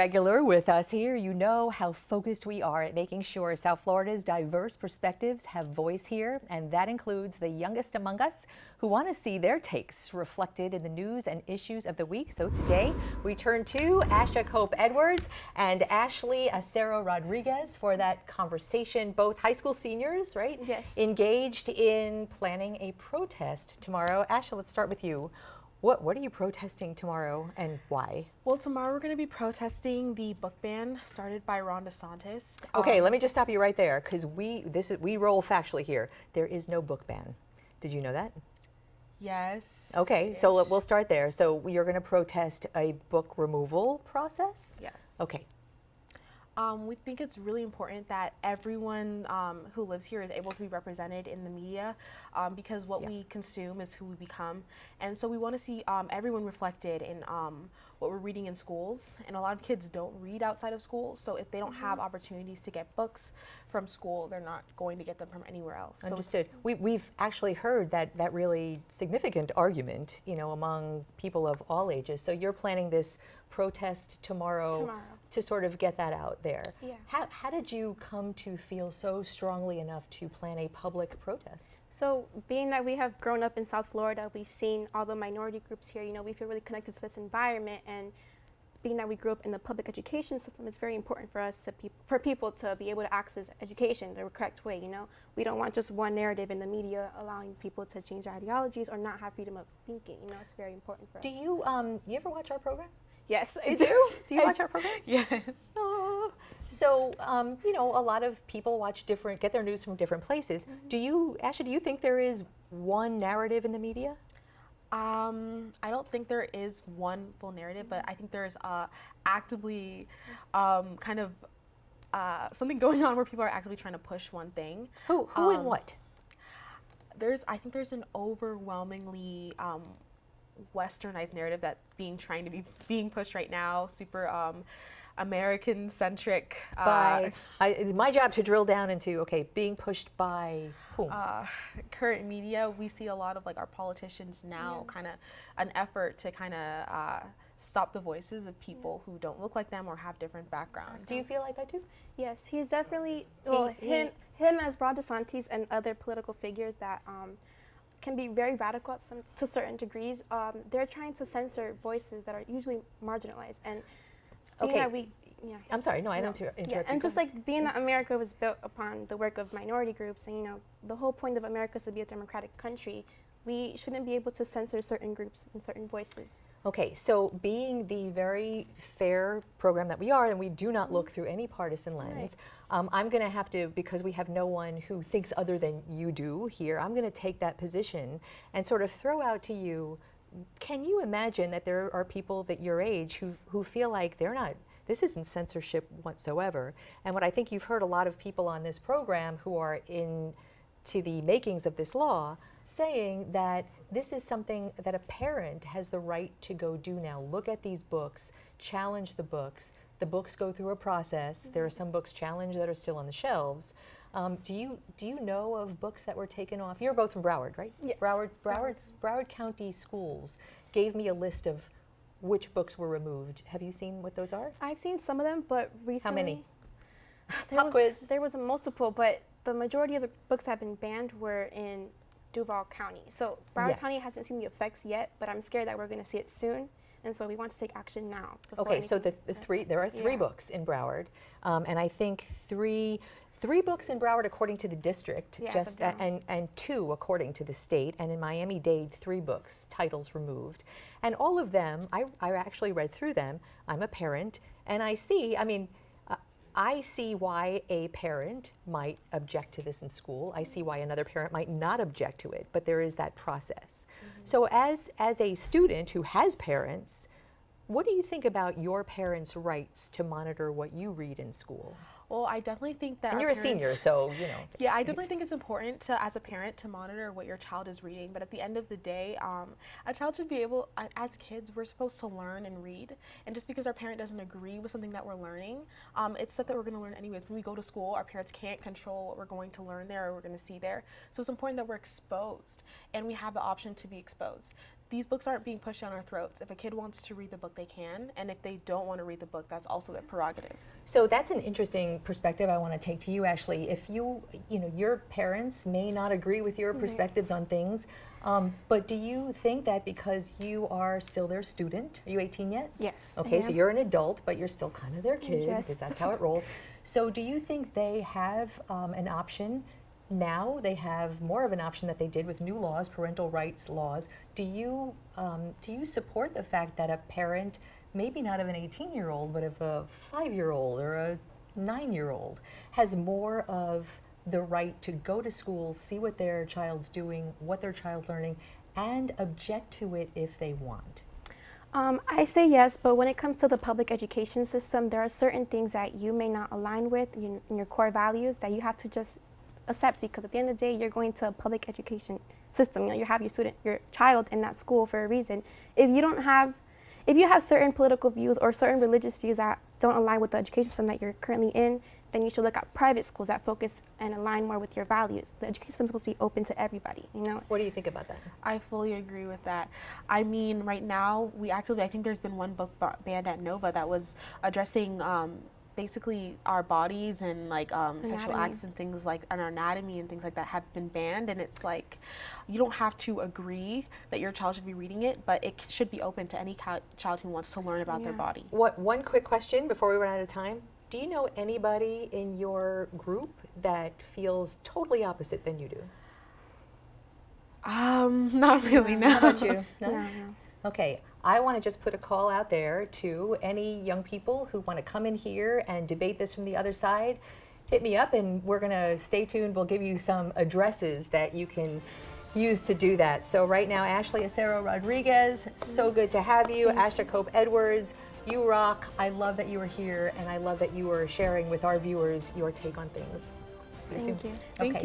regular with us here, you know how focused we are at making sure South Florida's diverse perspectives have voice here, and that includes the youngest among us who want to see their takes reflected in the news and issues of the week. So today we turn to Asha Cope-Edwards and Ashley Acero Rodriguez for that conversation. Both high school seniors, right? Yes. Engaged in planning a protest tomorrow. Asha, let's start with you. What are you protesting tomorrow and why? Well, tomorrow we're going to be protesting the book ban started by Ron DeSantis. Okay, let me just stop you right there because we roll factually here. There is no book ban. Did you know that? Yes. Okay, so we'll start there. So you're going to protest a book removal process? Yes. Okay. We think it's really important that everyone who lives here is able to be represented in the media because what we consume is who we become. And so we want to see everyone reflected in what we're reading in schools. And a lot of kids don't read outside of school. So if they don't have opportunities to get books from school, they're not going to get them from anywhere else. Understood. We've actually heard that really significant argument, you know, among people of all ages. So you're planning this protest tomorrow to sort of get that out there. Yeah. How did you come to feel so strongly enough to plan a public protest? So being that we have grown up in South Florida, we've seen all the minority groups here, you know, we feel really connected to this environment, and being that we grew up in the public education system, it's very important for us for people to be able to access education the correct way, you know. We don't want just one narrative in the media allowing people to change their ideologies or not have freedom of thinking, you know, it's very important for us. Do you you ever watch our program? Yes, I You do. Do you watch our program? Yes. Oh. So, you know, a lot of people get their news from different places. Do you, Asha, do you think there is one narrative in the media? I don't think there is one full narrative, but I think there is actively kind of something going on where people are actively trying to push one thing. Who and what? I think there's an overwhelmingly westernized narrative that's being pushed right now, super American centric. My job to drill down into, okay, being pushed by whom? Current media. We see a lot of like our politicians now kind of an effort to kind of stop the voices of people who don't look like them or have different backgrounds. Do you feel like that too? Yes, he's definitely, well, him as Ron DeSantis and other political figures that can be very radical to certain degrees. They're trying to censor voices that are usually marginalized, and being that I'm sorry, no, I don't interrupt. Yeah, and just like being that America was built upon the work of minority groups, and you know, the whole point of America is to be a democratic country. We shouldn't be able to censor certain groups and certain voices. Okay, so being the very fair program that we are, and we do not look through any partisan lens, I'm going to have to, because we have no one who thinks other than you do here, I'm going to take that position and sort of throw out to you, can you imagine that there are people that your age who feel like this isn't censorship whatsoever? And what I think you've heard a lot of people on this program who are into the makings of this law saying that this is something that a parent has the right to go do now. Look at these books, challenge the books. The books go through a process. There are some books challenged that are still on the shelves. Do you know of books that were taken off? You're both from Broward, right? Yes. Broward County Schools gave me a list of which books were removed. Have you seen what those are? I've seen some of them, but recently. How many? There was a multiple, but the majority of the books that have been banned were in Duval County. So Broward County hasn't seen the effects yet, but I'm scared that we're going to see it soon. And so we want to take action now. Okay, so there are three books in Broward, and I think three books in Broward according to the district, and 2 according to the state, and in Miami-Dade 3 books, titles removed. And all of them, I actually read through them. I'm a parent, and I see why a parent might object to this in school. I see why another parent might not object to it, but there is that process. So as a student who has parents, what do you think about your parents' rights to monitor what you read in school? Well, I definitely think that. And you're a senior, so you know. Yeah, I definitely think it's important to, as a parent, to monitor what your child is reading. But at the end of the day, a child should be able, as kids, we're supposed to learn and read. And just because our parent doesn't agree with something that we're learning, it's stuff that we're going to learn anyways. When we go to school, our parents can't control what we're going to learn there or we're going to see there. So it's important that we're exposed and we have the option to be exposed. these books aren't being pushed down our throats. If a kid wants to read the book, they can, and if they don't want to read the book, that's also their prerogative. So that's an interesting perspective I want to take to you, Ashley. If you know, your parents may not agree with your perspectives on things, but do you think that because you are still their student, are you 18 yet? Yes. Okay, I so am. you're an adult, but you're still kind of their kid, Yes. because that's how it rolls. So do you think they have an option now? They have more of an option that they did with new laws, parental rights laws. Do you support the fact that a parent, maybe not of an 18-year-old, but of a 5-year-old or a 9-year-old, has more of the right to go to school, see what their child's doing, what their child's learning, and object to it if they want? I say yes, but when it comes to the public education system, there are certain things that you may not align with in your core values that you have to just accept, because at the end of the day, you're going to a public education system. You know, you have your child in that school for a reason. If you have certain political views or certain religious views that don't align with the education system that you're currently in, then you should look at private schools that focus and align more with your values. The education system is supposed to be open to everybody, you know? What do you think about that? I fully agree with that. I mean, right now, I think there's been one book banned at Nova that was addressing basically our bodies and like sexual acts and things like, and our anatomy and things like that have been banned. And it's like, you don't have to agree that your child should be reading it, but it should be open to any child who wants to learn about their body. One quick question before we run out of time. Do you know anybody in your group that feels totally opposite than you do? Not really, no. How about you? No. Okay, I want to just put a call out there to any young people who want to come in here and debate this from the other side. Hit me up and we're going to stay tuned. We'll give you some addresses that you can use to do that. So right now, Ashley Acero Rodriguez, so good to have you. Asha Cope Edwards, you rock. I love that you were here, and I love that you were sharing with our viewers your take on things. See you soon. Thank you. Thank Okay. you.